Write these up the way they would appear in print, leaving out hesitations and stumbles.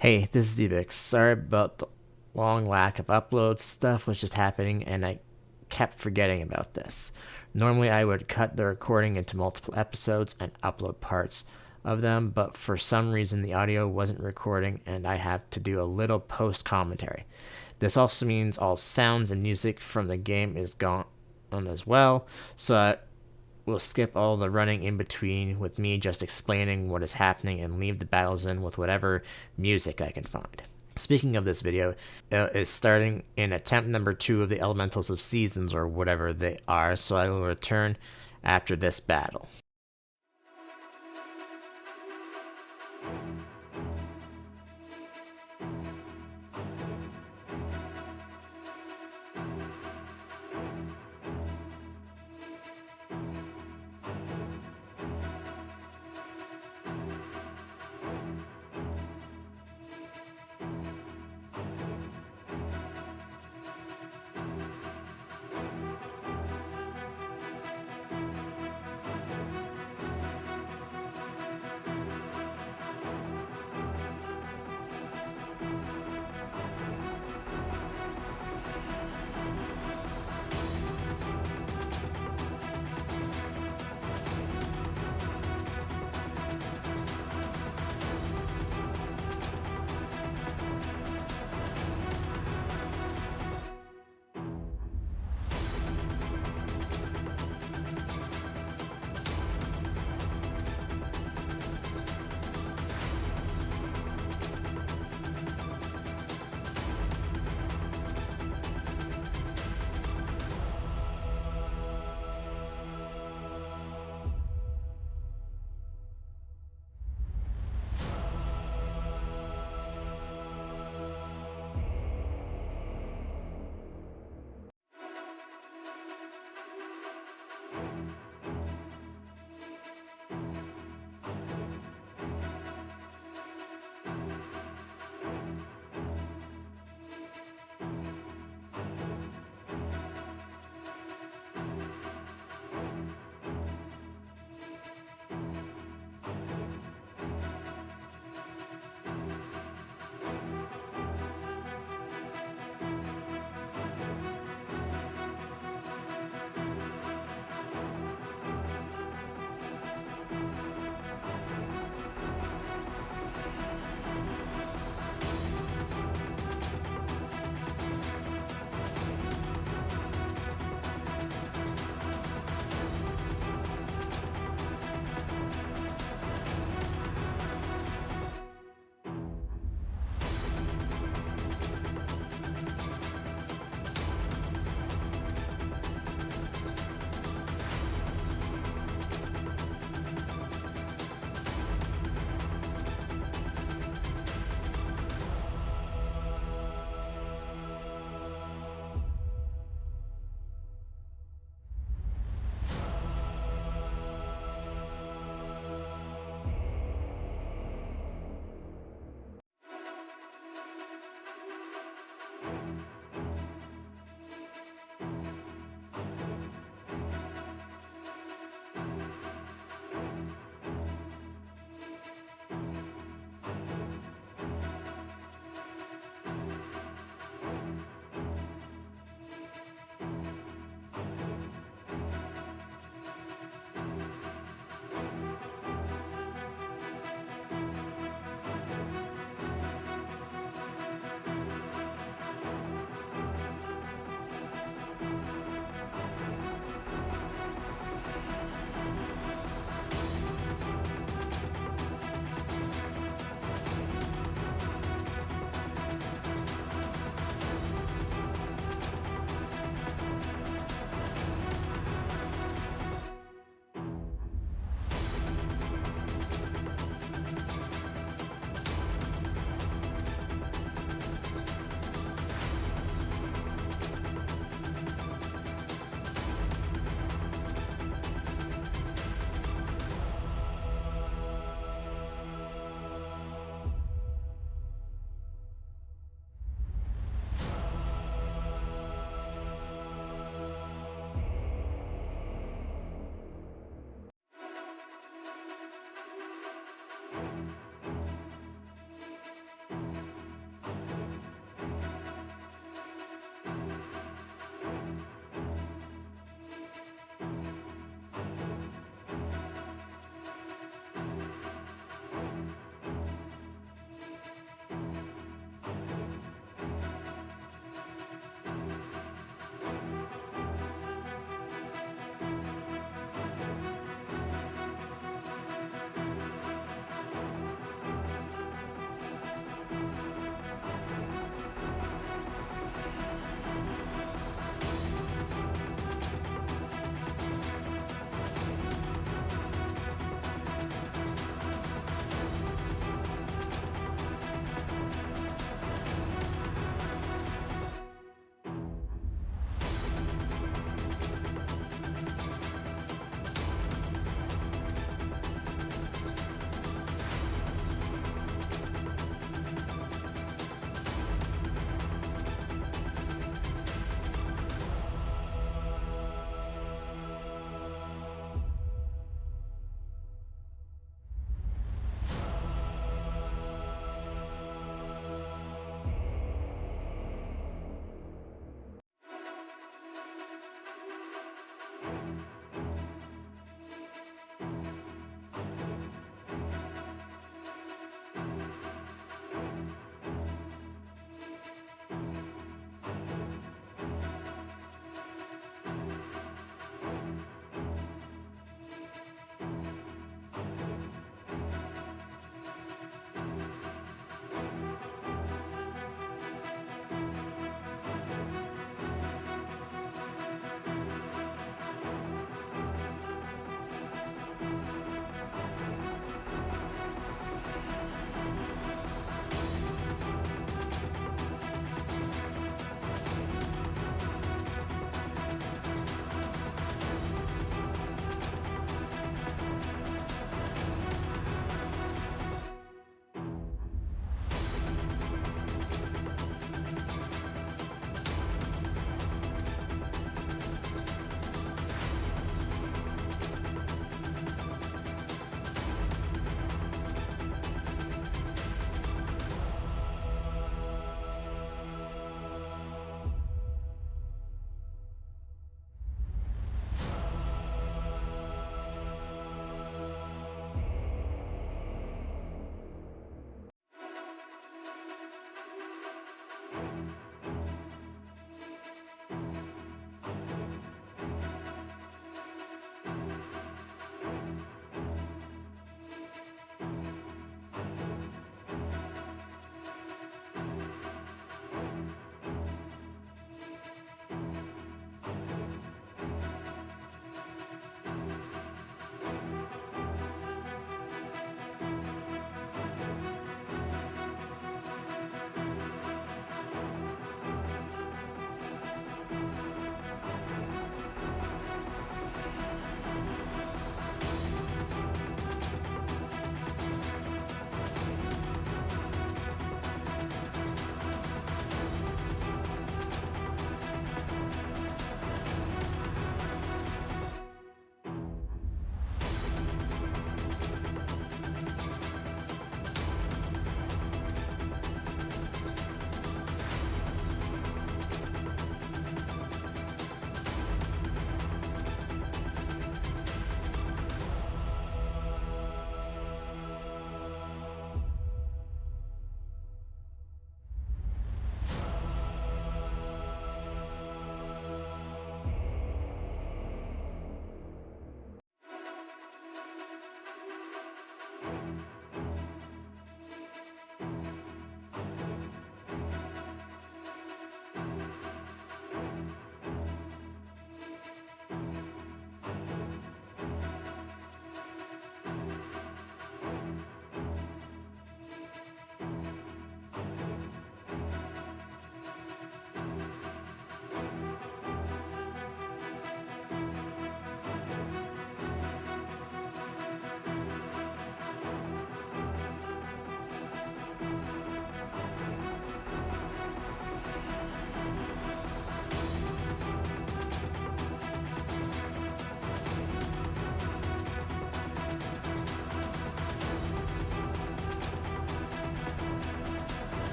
Hey, this is Devix. Sorry about the long lack of uploads. Stuff was just happening and I kept forgetting about this. Normally, I would cut the recording into multiple episodes and upload parts of them, but for some reason, the audio wasn't recording and I have to do a little post commentary. This also means all sounds and music from the game is gone as well, so I will skip all the running in between with me just explaining what is happening and leave the battles in with whatever music I can find. Speaking of this video, is starting in attempt number 2 of the Elementals of Seasons or whatever they are, so I will return after this battle.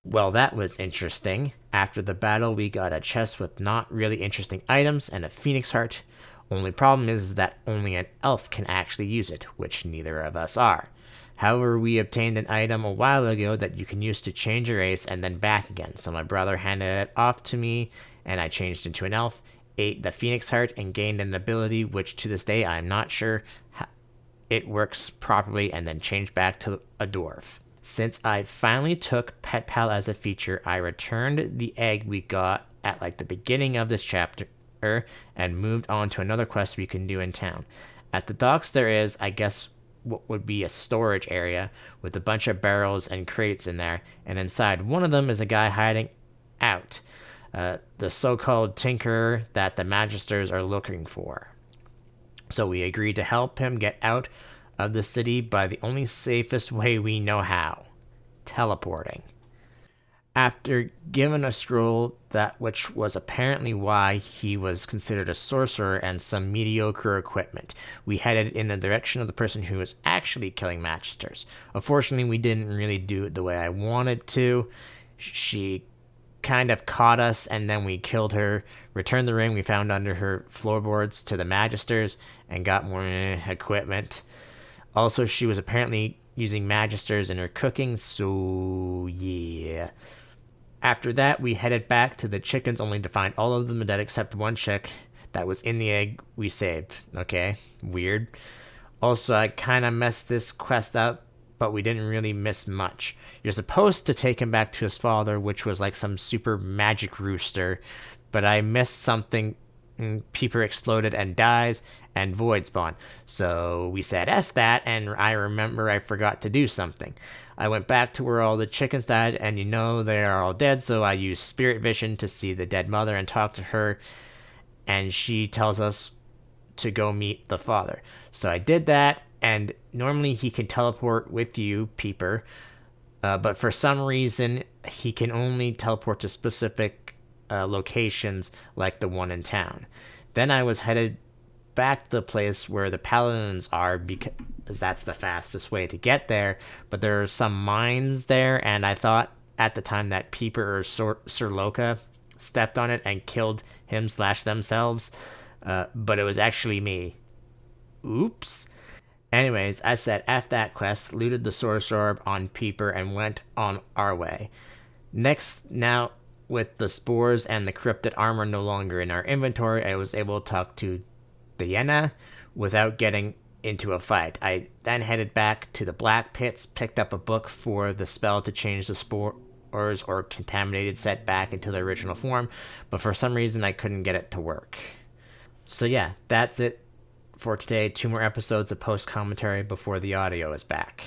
Well, that was interesting. After the battle, we got a chest with not really interesting items and a phoenix heart. Only problem is that only an elf can actually use it, which neither of us are. However, we obtained an item a while ago that you can use to change your race and then back again. So my brother handed it off to me, and I changed into an elf, ate the phoenix heart, and gained an ability which to this day I'm not sure how it works properly, and then changed back to a dwarf. Since I finally took Pet Pal as a feature, I returned the egg we got at like the beginning of this chapter and moved on to another quest we can do in town. At the docks, there is, I guess, what would be a storage area with a bunch of barrels and crates in there, and inside one of them is a guy hiding out, the so called tinkerer that the magisters are looking for. So we agreed to help him get out of the city by the only safest way we know how: teleporting. After giving a scroll, that which was apparently why he was considered a sorcerer, and some mediocre equipment, we headed in the direction of the person who was actually killing magisters. Unfortunately, we didn't really do it the way I wanted to. She kind of caught us, and then we killed her, returned the ring we found under her floorboards to the magisters, and got more equipment. Also, she was apparently using magisters in her cooking, so yeah. After that, we headed back to the chickens, only to find all of them dead except one chick that was in the egg we saved. Okay, weird. Also, I kind of messed this quest up, but we didn't really miss much. You're supposed to take him back to his father, which was like some super magic rooster, but I missed something. Peeper exploded and dies, and void spawn. So we said F that, and I remember I forgot to do something. I went back to where all the chickens died, and they are all dead, so I used spirit vision to see the dead mother and talk to her, and she tells us to go meet the father. So I did that, and normally he can teleport with you, Peeper, but for some reason he can only teleport to specific locations like the one in town. Then I was headed back to the place where the paladins are, because that's the fastest way to get there, but there are some mines there, and I thought at the time that Peeper or Sir Loka stepped on it and killed him / themselves, but it was actually me. Oops. Anyways, I said F that quest, looted the source orb on Peeper, and went on our way. Next, now with the spores and the cryptid armor no longer in our inventory, I was able to talk to Diana without getting into a fight. I then headed back to the Black Pits, picked up a book for the spell to change the spores or contaminated set back into the original form, but for some reason I couldn't get it to work. So yeah, that's it for today. 2 more episodes of post commentary before the audio is back.